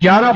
11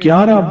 11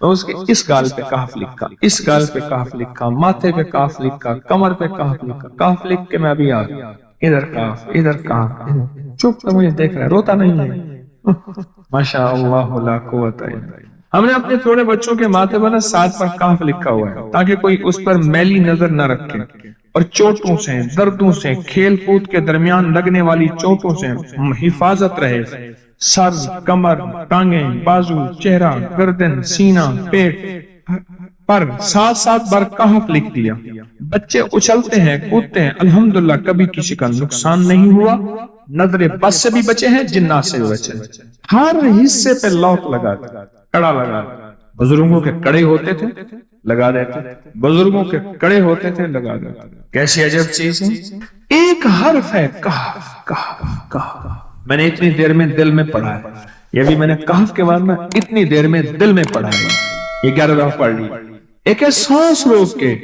تو اس کے اس گال پہ کاف لکھا، اس گال پہ کاف لکھا، ماتھے پہ کاف لکھا، کمر پہ کاف لکھا، کاف لکھ کے میں ابھی آ گیا، ادھر کاف ادھر کاف، چپ تو مجھے دیکھ رہا ہے، روتا نہیں ہے۔ ماشاء اللہ لا قوت الا باللہ۔ ہم نے اپنے تھوڑے بچوں کے ماتھے پر 7 پر کاف لکھا ہوا ہے تاکہ کوئی اس پر میلی نظر نہ رکھے، اور چوٹوں سے، دردوں سے، کھیل کود کے درمیان لگنے والی چوٹوں سے حفاظت رہے۔ سر، کمر، ٹانگیں، بازو، چہرہ، گردن، سینہ، پیٹ پر 7 بار کہف لکھ دیا۔ بچے اچھلتے ہیں، کودتے ہیں، الحمدللہ کبھی کسی کا نقصان نہیں ہوا، نظر بس سے بھی بچے ہیں، جنات سے بھی بچے ہیں۔ ہر حصے پہ لاک لگا دیا، کڑا لگا دیا۔ بزرگوں کے کڑے ہوتے تھے لگا دیتے، بزرگوں کے کڑے ہوتے تھے لگا دیتے۔ کیسی عجب چیز ہے، ایک حرف ہے کہف، کہف، کہف۔ میں نے اتنی دیر میں دل میں پڑھا ہے، یہ بھی میں نے کہف کے بعد میں اتنی دیر میں دل میں پڑھا ہے، یہ 11 دفعہ پڑھ لی۔ ایک ہے سانس روک کے،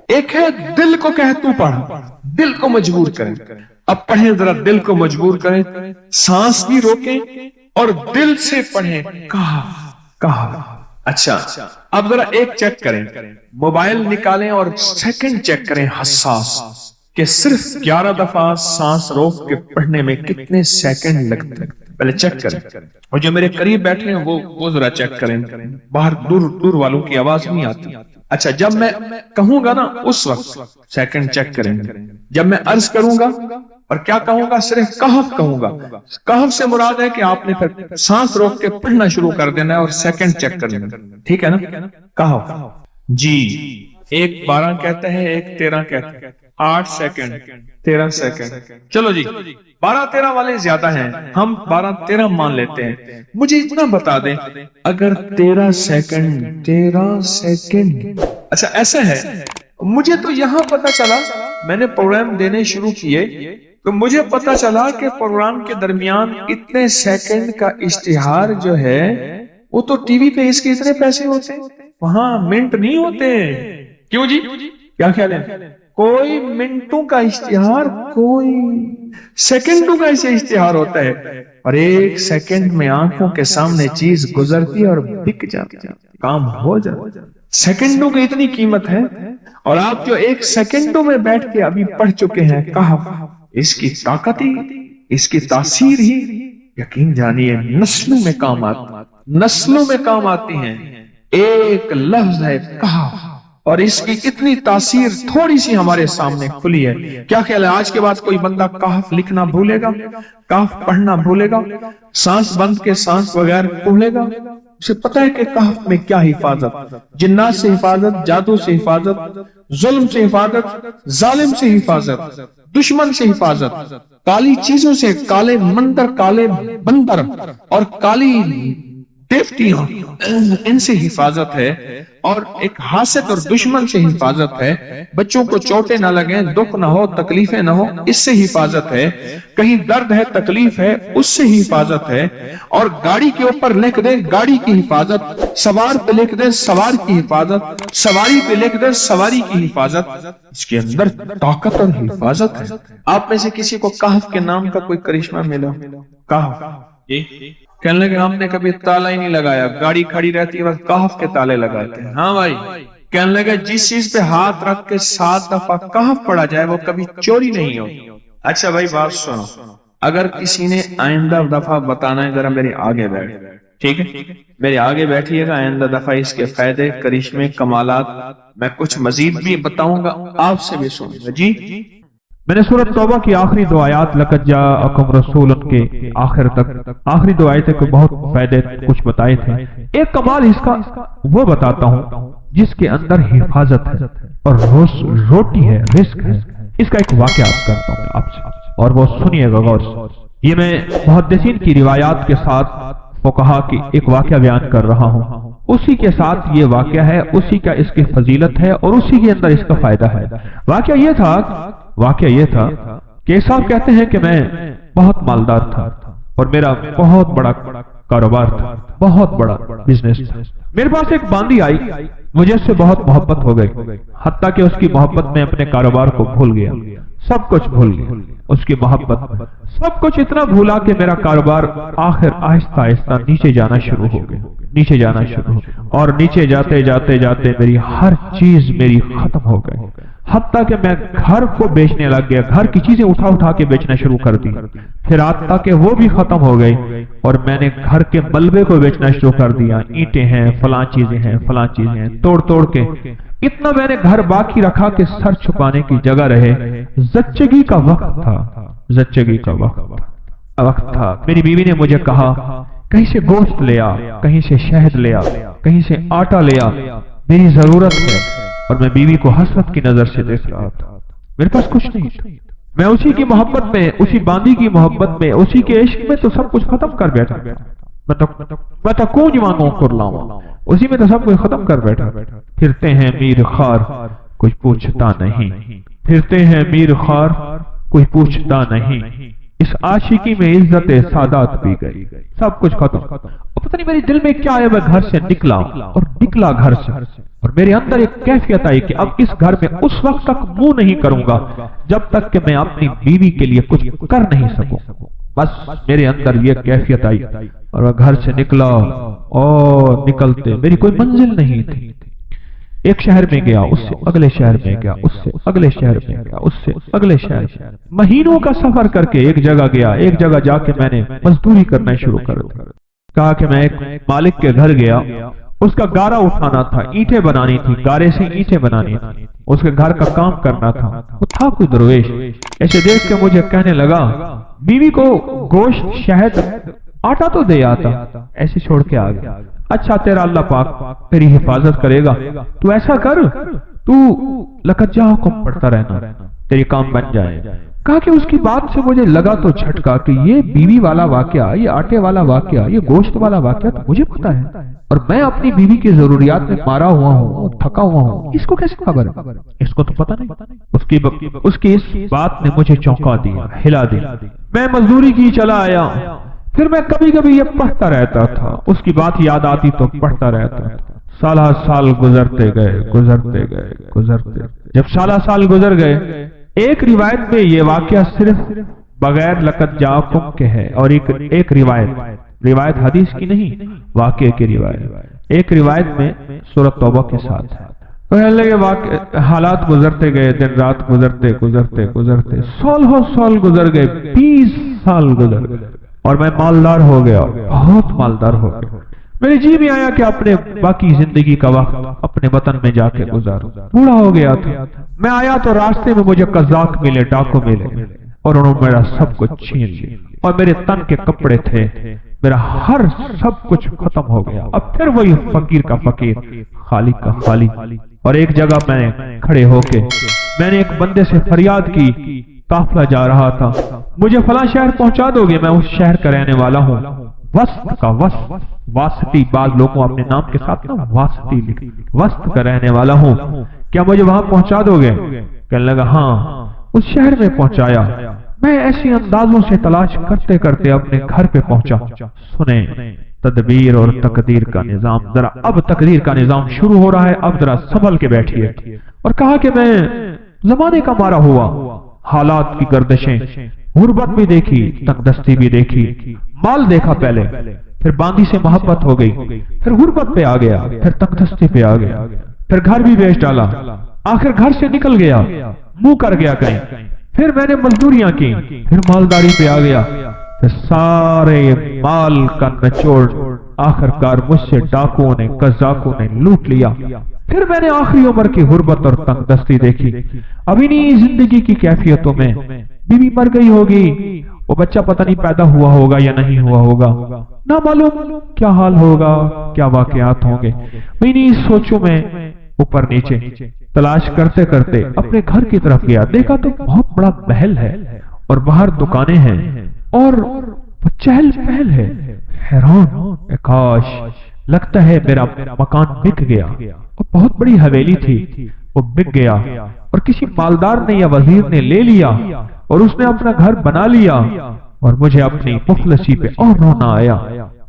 ایک ہے دل کو کہ تو پڑھ، دل کو مجبور کریں۔ اب پڑھیں ذرا، دل کو مجبور کریں، سانس بھی روکیں اور دل سے پڑھیں کہف، کہف۔ اچھا اب ذرا ایک چیک کریں، موبائل نکالیں اور سیکنڈ چیک کریں حساس، کہ صرف 11 دفعہ سانس روک کے پڑھنے میں کتنے سیکنڈ لگتے ہیں، پہلے چیک کریں۔ اور جو میرے قریب بیٹھے ہیں وہ ذرا چیک کریں، باہر دور والوں کی آواز نہیں آتی۔ اچھا جب میں کہوں گا نا اس وقت سیکنڈ چیک کریں گے، جب میں عرض کروں گا اور کیا کہوں گا، صرف کہف کہوں گا، کہف سے مراد ہے کہ آپ نے پھر سانس روک کے پڑھنا شروع کر دینا ہے اور سیکنڈ چیک کرنا ہے، ٹھیک ہے نا؟ کہف جی، 1 12 کہتا ہے، 1 13 کہتا ہے، 8 سیکنڈ، 13 سیکنڈ۔ چلو جی 12 13 والے زیادہ ہیں، ہم 12 13 مان لیتے ہیں۔ مجھے اتنا بتا دیں، اگر 13 سیکنڈ، اچھا ایسا ہے، مجھے تو یہاں پتا چلا، میں نے پروگرام دینے شروع کیے تو مجھے پتا چلا کہ پروگرام کے درمیان اتنے سیکنڈ کا اشتہار جو ہے وہ تو ٹی وی پہ اس کے اتنے پیسے ہوتے ہیں، وہاں منٹ نہیں ہوتے۔ کیوں جی، کیا خیال ہے؟ کوئی منٹوں کا اشتہار، کوئی سیکنڈوں کا اسے اشتہار ہوتا ہے، اور 1 سیکنڈ میں آنکھوں کے سامنے چیز گزرتی ہے اور بک جاتی ہے، کام ہو جاتا ہے۔ سیکنڈوں کی اتنی قیمت ہے، اور آپ جو 1 سیکنڈوں میں بیٹھ کے ابھی پڑھ چکے ہیں کہف، اس کی طاقت ہی، اس کی تاثیر ہی یقین جانیے نسلوں میں کام آتی، نسلوں میں کام آتی ہیں۔ ایک لفظ ہے کہف، اور اس کی اتنی تاثیر تھوڑی سی ہمارے سامنے کھلی ہے۔ کیا خیال ہے آج کے بعد کوئی بندہ کہف لکھنا بھولے گا، کہف پڑھنا بھولے گا، سانس بند کے سانس بغیر بھولے گا؟ اسے پتہ ہے کہ کہف میں کیا حفاظت، جنات سے حفاظت، جادو سے حفاظت، ظلم سے حفاظت، ظالم سے حفاظت، دشمن سے حفاظت، کالی چیزوں سے، کالے مندر، کالے بندر اور کالی دیوتیاں، ان سے حفاظت ہے، اور ایک حاسد اور دشمن سے حفاظت ہے۔ بچوں کو چوٹیں نہ لگیں، دکھ نہ ہو، تکلیفیں نہ ہو، اس سے حفاظت ہے۔ کہیں درد ہے، تکلیف ہے، اس سے حفاظت ہے۔ اور گاڑی کے اوپر لکھ دیں گاڑی کی حفاظت، سوار پہ لکھ دیں سوار کی حفاظت، سواری پہ لکھ دیں سواری کی حفاظت، اس کے اندر طاقت اور حفاظت ہے۔ آپ میں سے کسی کو کہف کے نام کا کوئی کرشمہ ملا؟ کہف جی، کہنے لگے ہم نے کبھی تالا ہی نہیں لگایا، گاڑی کھڑی رہتی ہے بس کہف کے تالے لگاتے ہیں۔ ہاں بھائی، کہنے لگے جس چیز پہ ہاتھ رکھ کے 7 دفعہ کہف پڑھا جائے وہ کبھی چوری نہیں ہو۔ اچھا بھائی بات سنو، اگر کسی نے آئندہ دفعہ بتانا ہے، ذرا میرے آگے بیٹھ، ٹھیک ہے؟ میرے آگے بیٹھیے گا، آئندہ دفعہ اس کے فائدے، کرشمے، کمالات میں کچھ مزید بھی بتاؤں گا، آپ سے بھی سنوں گا۔ جی میں نے سورۃ توبہ کی آخری 2 آیات لقد جاءکم رسول کے آخر تک، آخری 2 آیتیں کو بہت فائدے کچھ بتائے تھے۔ ایک کمال اس کا وہ بتاتا ہوں جس کے اندر حفاظت ہے اور روٹی ہے، رزق ہے۔ اس کا ایک واقعہ کرتا ہوں آپ سے، اور وہ سنیے گا غور سے۔ یہ میں محدثین کی روایات کے ساتھ فقہا کی ایک واقعہ بیان کر رہا ہوں، اسی کے ساتھ یہ واقعہ ہے، اسی کا اس کی فضیلت ہے اور اسی کے اندر اس کا فائدہ ہے۔ واقعہ یہ تھا کہ صاحب کہتے ہیں کہ میں بہت مالدار تھا اور میرا بہت بڑا کاروبار تھا، بہت بڑا بزنس تھا۔ میرے پاس ایک باندی آئی، مجھے اس سے بہت محبت ہو گئی، حتیٰ کہ اس کی محبت میں اپنے کاروبار کو بھول گیا، سب کچھ بھول گیا، اس کی محبت سب کچھ اتنا بھولا کہ میرا کاروبار آخر آہستہ آہستہ نیچے جانا شروع ہو گیا۔ نیچے جانا شروع اور نیچے جاتے جاتے جاتے میری ہر چیز میری ختم ہو گئی، حتیٰ کہ میں گھر کو بیچنے لگ گیا، گھر کی چیزیں اٹھا اٹھا کے بیچنا شروع کر دی، پھر حتیٰ کہ وہ بھی ختم ہو گئی اور میں نے گھر کے ملبے کو بیچنا شروع کر دیا، اینٹیں ہیں، فلاں چیزیں ہیں، فلاں چیزیں ہیں، توڑ توڑ کے اتنا میں نے گھر باقی رکھا کہ سر چھپانے کی جگہ رہے۔ زچگی کا وقت تھا، زچگی کا وقت تھا، میری بیوی نے مجھے کہا کہیں سے گوشت لے آ، کہیں سے شہد لے آ، کہیں سے آٹا لے آ، میری ضرورت ہے۔ اور میں بیوی کو حسرت کی نظر سے دیکھ رہا تھا، میرے پاس کچھ نہیں تھا، میں اسی کی محبت میں، اسی باندی کی محبت میں، اسی کے عشق میں تو سب کچھ ختم کر بیٹھا، میں تو کونج مانگوں کر لاؤں، اسی میں تو سب کچھ ختم کر بیٹھا۔ پھرتے ہیں میر خار کچھ پوچھتا نہیں، پھرتے ہیں میر خار کوئی پوچھتا نہیں، اس عاشقی میں عزت سادات بھی گئی، سب کچھ ختم۔ پتہ نہیں میری دل میں کیا ہے، میں گھر سے نکلا اور نکلا گھر سے، اور میرے اندر ایک کیفیت آئی کہ اب اس گھر میں اس وقت تک منہ نہیں کروں گا جب تک کہ میں اپنی بیوی کے لیے کچھ کر نہیں سکوں۔ بس میرے اندر یہ کیفیت آئی اور میں گھر سے نکلا، اور نکلتے میری کوئی منزل نہیں تھی، ایک شہر میں گیا، اس سے اگلے شہر میں گیا، اس سے اگلے شہر میں گیا، اس سے اگلے شہر میں، مہینوں کا سفر کر کے ایک جگہ گیا، ایک جگہ جا کے میں نے مزدوری کرنا شروع کر دی۔ کہا کہ میں ایک مالک کے گھر گیا، اس کا گارا اٹھانا تھا، اینٹیں بنانی تھی، گارے سے اینٹیں بنانی تھی، اس کے گھر کا کام کرنا تھا۔ وہ تھا کوئی درویش، ایسے دیکھ کے مجھے کہنے لگا بیوی کو گوشت، شہد، آٹا تو دے آتا، ایسے چھوڑ کے آ گیا۔ اچھا تیرا اللہ پاک تیری حفاظت کرے گا، تو ایسا کر، تو لقد جاءکم پڑھتا رہنا، تیری کام بن جائے۔ کہا کہ اس کی بات سے مجھے لگا تو جھٹکا کہ یہ بیوی والا واقعہ، یہ آٹے والا واقعہ، یہ گوشت والا واقعہ تو مجھے پتا ہے، اور میں اپنی بیوی کی ضروریات میں مارا ہوا ہوں، تھکا ہوا ہوں، اس کو کیسے خبر ہے؟ اس کو تو پتا نہیں۔ اس کی اس بات نے مجھے چونکا دیا، ہلا دیا۔ میں مزدوری کی چلا آیا، پھر میں کبھی کبھی یہ پڑھتا رہتا تھا، اس کی بات یاد آتی تو پڑھتا رہتا تھا۔ سالہ سال گزرتے گئے، گزرتے گئے، گزرتے، جب سالہ سال گزر گئے، ایک روایت میں یہ واقعہ صرف بغیر لقد جاءکم کے ہے، اور ایک روایت حدیث کی نہیں، واقعے کی روایت، ایک روایت میں سورۃ توبہ کے ساتھ ہے۔ حالات گزرتے گئے، دن رات گزرتے گزرتے گزرتے سال گزر گئے، 20 سال گزر گئے، اور میں مالدار ہو گیا، بہت مالدار ہو گیا۔ میرے جی میں آیا کہ اپنے باقی زندگی کا وقت اپنے وطن میں جا کے گزاروں، بوڑھا ہو گیا تھا۔ میں آیا تو راستے میں مجھے قزاق ملے، ڈاکو ملے، اور انہوں نے میرا سب کچھ چھین لیا، اور میرے تن کے کپڑے تھے، میرا ہر سب کچھ ختم ہو گیا۔ اب پھر وہی فقیر کا فقیر، خالق کا خالق۔ اور ایک جگہ میں کھڑے ہو کے میں نے ایک بندے سے فریاد کی، قافلہ جا رہا تھا، مجھے فلاں شہر پہنچا دو گے؟ میں اس شہر کا رہنے والا ہوں، وسط کا، واسطی، بعض لوگوں اپنے نام کے ساتھ نا واسطی لکھی، وسط کا رہنے والا ہوں، کیا مجھے وہاں پہنچا دو گے؟ کہنے لگا ہاں۔ اس شہر میں پہنچایا، میں ایسی اندازوں سے تلاش کرتے کرتے اپنے گھر پہ پہنچا۔ سنیں تدبیر اور تقدیر کا نظام، ذرا اب تقدیر کا نظام شروع ہو رہا ہے، اب ذرا سنبھل کے بیٹھیے۔ اور کہا کہ میں زمانے کا مارا ہوا، حالات کی گردشیں، غربت بھی دیکھی، تنگ دستی بھی دیکھی، مال دیکھا پہلے، پھر باندی سے محبت ہو گئی، پھر غربت پہ آ گیا، پھر تنگ دستی پہ آ گیا، پھر گھر بھی بیچ ڈالا، آخر گھر سے نکل گیا، منہ کر گیا کہیں، پھر میں نے مزدوریاں کی، پھر مالداری پہ آ گیا، پھر سارے مال کا نچوڑ آخر کار مجھ سے ڈاکوؤں نے، قزاقوں نے لوٹ لیا۔ پھر میں نے آخری عمر کی غربت اور تنگ دستی دیکھی۔ اب انہی زندگی کی کیفیتوں میں بیوی مر گئی ہوگی، وہ بچہ پتہ نہیں پیدا ہوا ہوگا یا نہیں ہوا ہوگا، نہ معلوم کیا حال ہوگا، کیا واقعات ہوں گے۔ میں انہی سوچوں میں اوپر نیچے تلاش کرتے کرتے اپنے گھر کی طرف گیا، دیکھا تو بہت بڑا محل ہے، اور باہر دکانیں ہیں، اور چہل پہل ہے۔ حیران، کاش لگتا ہے میرا مکان بک گیا، اور بہت بڑی حویلی تھی، وہ بک گیا، اور کسی مالدار نے یا وزیر نے لے لیا، اور اس نے اپنا گھر بنا لیا، اور مجھے اپنی مفلسی پہ اور رونا آیا،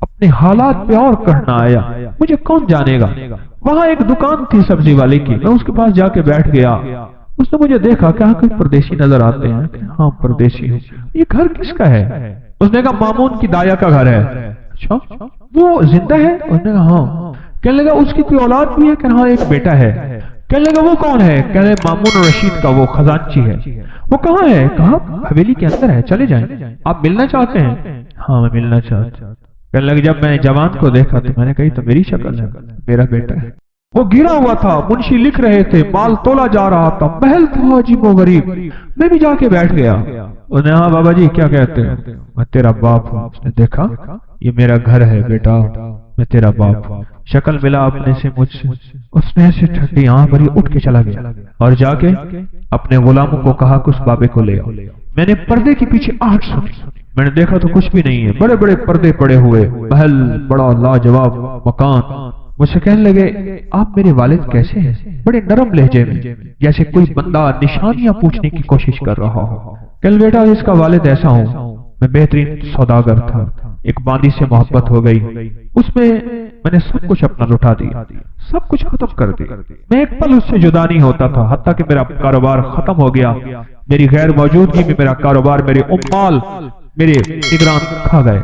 اپنے حالات پہ اور کہنا آیا، مجھے کون جانے گا۔ وہاں ایک دکان تھی سبزی والے کی، میں اس کے پاس جا کے بیٹھ گیا۔ اس نے مجھے دیکھا، کہا کوئی پردیسی نظر آتے ہیں؟ کہ ہاں پردیسی ہوں۔ یہ گھر کس کا ہے؟ اس نے کہا مامون کی دایا کا گھر ہے۔ اچھا، وہ زندہ ہے؟ انہوں نے کہا ہاں۔ کہنے لگا اس کی کوئی اولاد بھی ہے؟ کہ ہاں ایک بیٹا ہے۔ کہنے لگا وہ کون ہے؟ کہنے لگا مامون رشید کا وہ خزانچی ہے۔ وہ کہاں ہے؟ کہا حویلی کے اندر ہے، چلے جائیں۔ آپ ملنا چاہتے ہیں؟ ہاں میں ملنا چاہتا ہوں۔ کہنے لگا جب میں نے جوان کو دیکھا تو میں نے کہی تو میری شکل ہے، میرا بیٹا ہے۔ وہ گرا ہوا تھا، منشی لکھ رہے تھے، مال تولا جا رہا تھا، محل تھا عجیب و غریب، میں بھی جا کے بیٹھ گیا۔ انہوں نے ہاں بابا جی کیا کہتے ہیں؟ میں تیرا باپ ہوں۔ اس نے دیکھا یہ میرا گھر ہے بیٹا، میں تیرا باپ ہوں۔ شکل ملا اپنے سے مجھ سے، اس نے ایسے ٹھنڈی آنکھ بھری اٹھ کے چلا گیا اور جا کے اپنے غلاموں کو کہا کہ اس بابے کو لے آؤ۔ میں نے پردے کے پیچھے آہٹ سنی، میں نے دیکھا تو کچھ بھی نہیں ہے، بڑے بڑے پردے پڑے ہوئے، محل بڑا لاجواب مکان۔ مجھ سے کہنے لگے آپ میرے والد کیسے ہیں؟ بڑے نرم لہجے میں، جیسے کوئی بندہ نشانیاں پوچھنے کی کوشش کر رہا ہو۔ کہنے بیٹا اس کا والد ایسا ہوں، میں بہترین سوداگر تھا، ایک باندی سے محبت ہو گئی، اس میں نے سب کچھ اپنا لٹا دیا، سب کچھ ختم کر دیا، میں ایک پل اس سے جدا نہیں ہوتا تھا، حتیٰ کہ میرا کاروبار ختم ہو گیا، میری غیر موجودگی میں میرا کاروبار، میرے عمال میرے نگران کھا گئے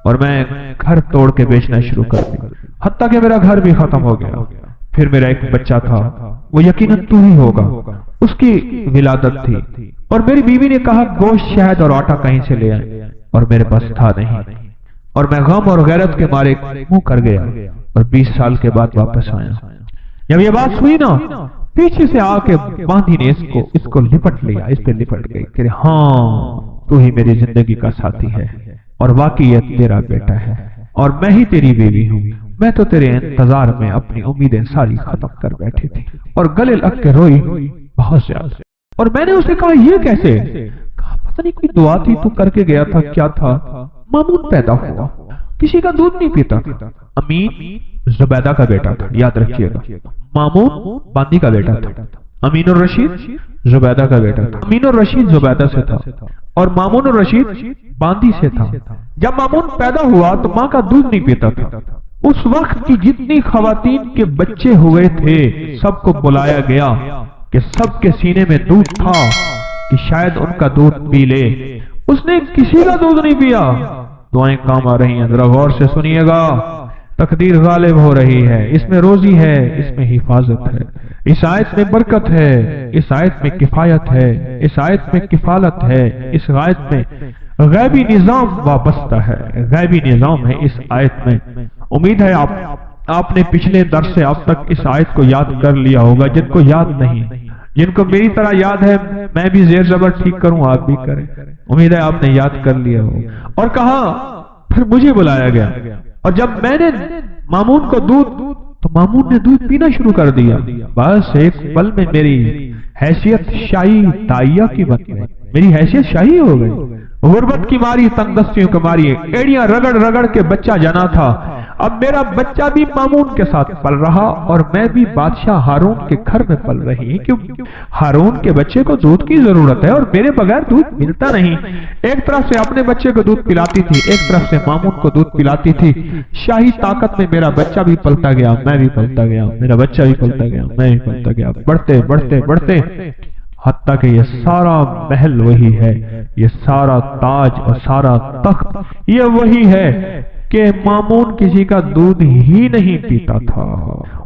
اور میں گھر توڑ کے بیچنا شروع کر دیا، حتیٰ کہ میرا گھر بھی ختم ہو گیا۔ پھر میرا ایک بچہ تھا، وہ یقیناً تو ہی ہوگا، اس کی ولادت تھی، اور میری بیوی نے کہا گوشت شہد اور آٹا کہیں سے لے آئے، اور میرے پاس تھا نہیں، اور میں غم اور غیرت کے مارے منہ کر گیا اور 20 سال کے بعد واپس آیا۔ جب یہ بات ہوئی نا، پیچھے سے آ کے باندھی نے اس کو لپٹ لیا، اس پہ لپٹ گئی کہ ہاں تو ہی میری زندگی کا ساتھی ہے، اور واقعی یہ تیرا بیٹا ہے، اور میں ہی تیری بیوی ہوں، میں تو تیرے انتظار میں اپنی امیدیں ساری ختم کر بیٹھی تھی، اور گلے لگ کے روئی بہت زیادہ۔ اور میں نے اسے کہا یہ کیسے؟ کہا پتہ نہیں کوئی دعا تھی تو کر کے گیا تھا، کیا تھا؟ مامون پیدا ہوا، کسی کا دودھ نہیں پیتا تھا، امین زبیدہ کا بیٹا تھا، یاد رکھیے گا، مامون باندی کا بیٹا تھا، امین الرشید زبیدہ کا بیٹا تھا، امین الرشید زبیدہ سے تھا، اور مامون الرشید باندی سے تھا۔ جب مامون پیدا ہوا تو ماں کا دودھ نہیں پیتا تھا، اس وقت کی جتنی خواتین کے بچے ہوئے تھے سب کو بلایا گیا کہ سب کے سینے میں دودھ تھا کہ شاید ان کا دودھ پی لے، اس نے کسی کا دودھ نہیں پیا۔ دعائیں کام آ رہی ہیں، ذرا غور سے سنیے گا، تقدیر غالب ہو رہی ہے، اس میں روزی ہے، اس میں حفاظت ہے، اس آیت میں برکت ہے، اس آیت میں کفایت ہے، اس آیت میں کفالت ہے، اس آیت میں غیبی نظام وابستہ ہے، غیبی نظام ہے اس آیت میں۔ امید ہے آپ نے پچھلے درس سے اب تک اس آیت کو یاد کر لیا ہوگا، جن کو یاد نہیں، جن کو میری طرح یاد ہے میں بھی زیر زبر ٹھیک کروں، آپ بھی کریں، امید ہے آپ نے یاد کر لیا ہوگا۔ اور کہا پھر مجھے بلایا گیا، اور جب میں نے مامون کو دودھ، تو مامون نے دودھ پینا شروع کر دیا، بس ایک پل میں میری حیثیت شاہی دائیا کی بن گئی، میری حیثیت شاہی ہو گئی، غربت کی ماری، تنگ دستیوں کی ماری، ایڑیاں رگڑ رگڑ کے بچہ جنا تھا، اب میرا بچہ بھی مامون کے ساتھ پل رہا، اور میں بھی بادشاہ ہارون کے گھر میں پل رہی، کیونکہ ہارون کے بچے کو دودھ کی ضرورت ہے اور میرے بغیر دودھ ملتا نہیں۔ ایک طرف سے اپنے بچے کو دودھ پلاتی تھی، ایک طرف سے مامون کو دودھ پلاتی تھی، شاہی طاقت میں میرا بچہ بھی پلتا گیا، میں بھی پلتا گیا، میرا بچہ بھی پلتا گیا، میں بھی پلتا گیا، بڑھتے بڑھتے بڑھتے حتیٰ کہ یہ سارا محل وہی ہے، یہ سارا تاج اور سارا تخت یہ وہی ہے کہ مامون کسی کا دودھ ہی نہیں پیتا تھا،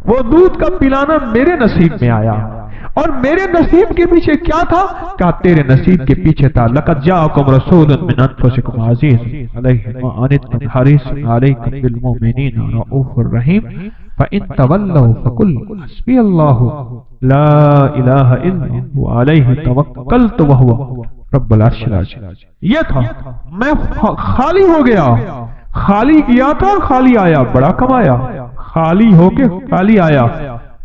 وہ دودھ کا پلانا میرے نصیب میں آیا، اور میرے نصیب کے پیچھے کیا تھا؟ کہا تیرے نصیب کے پیچھے تھا لَقَدْ جَاءَكُمْ رَسُولٌ مِّنْ أَنفُسِكُمْ عَزِيزٌ عَلَيْهِ مَا عَنِتُّمْ حَرِيصٌ عَلَيْكُمْ بِالْمُؤْمِنِينَ رَءُوفٌ رَحِيمٌ فَإِن تَوَلَّوْا فَقُلْ حَسْبِيَ اللَّهُ لَا إِلَٰهَ إِلَّا هُوَ عَلَيْهِ تَوَكَّلْتُ وَهُوَ رَبُّ الْعَرْشِ الْعَظِيمِ۔ یہ تھا، میں خالی ہو گیا، خالی کیا تھا خالی آیا، بڑا کمایا، خالی ہو کے خالی آیا،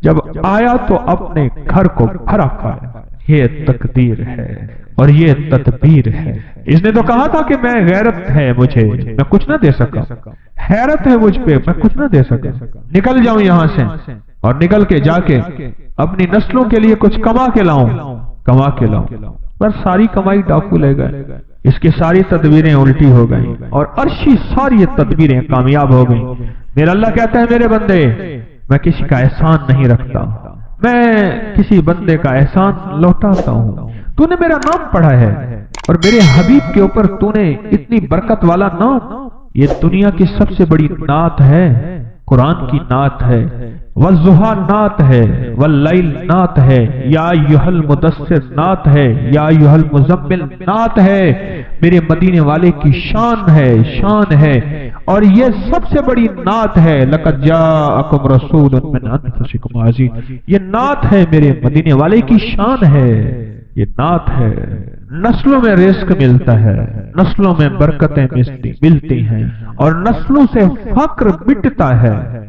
جب آیا تو اپنے گھر کو بھرا پایا۔ یہ تقدیر ہے اور یہ تدبیر ہے۔ اس نے تو کہا تھا کہ میں غیرت ہے مجھے، میں کچھ نہ دے سکا، حیرت ہے مجھ پہ، میں کچھ نہ دے سکا، نکل جاؤں یہاں سے، اور نکل کے جا کے اپنی نسلوں کے لیے کچھ کما کے لاؤں، پر ساری کمائی ڈاکو لے گئے، اس کی ساری تدبیریں الٹی ہو گئیں، اور عرشی ساری تدبیریں کامیاب ہو گئیں۔ میرا اللہ کہتا ہے میرے بندے، میں کسی کا احسان نہیں رکھتا، میں کسی بندے کا احسان لوٹاتا ہوں۔ تو نے میرا نام پڑھا ہے، اور میرے حبیب کے اوپر تو نے اتنی برکت والا نام یہ دنیا کی سب سے بڑی نعت ہے، قرآن کی نعت ہے، والضحیٰ نعت ہے، واللیل نعت ہے، یا ایھا المدثر نعت ہے، یا ایھا المزمل نعت ہے، میرے مدینے والے کی شان ہے، شان ہے۔ اور یہ سب سے بڑی نعت ہے، لقد جاءکم رسول من انفسکم عزیز، یہ نعت ہے، میرے مدینے والے کی شان ہے، یہ نعت ہے۔ نسلوں میں رزق ملتا ہے، نسلوں میں برکتیں ملتی ہیں، اور نسلوں سے فقر مٹتا ہے۔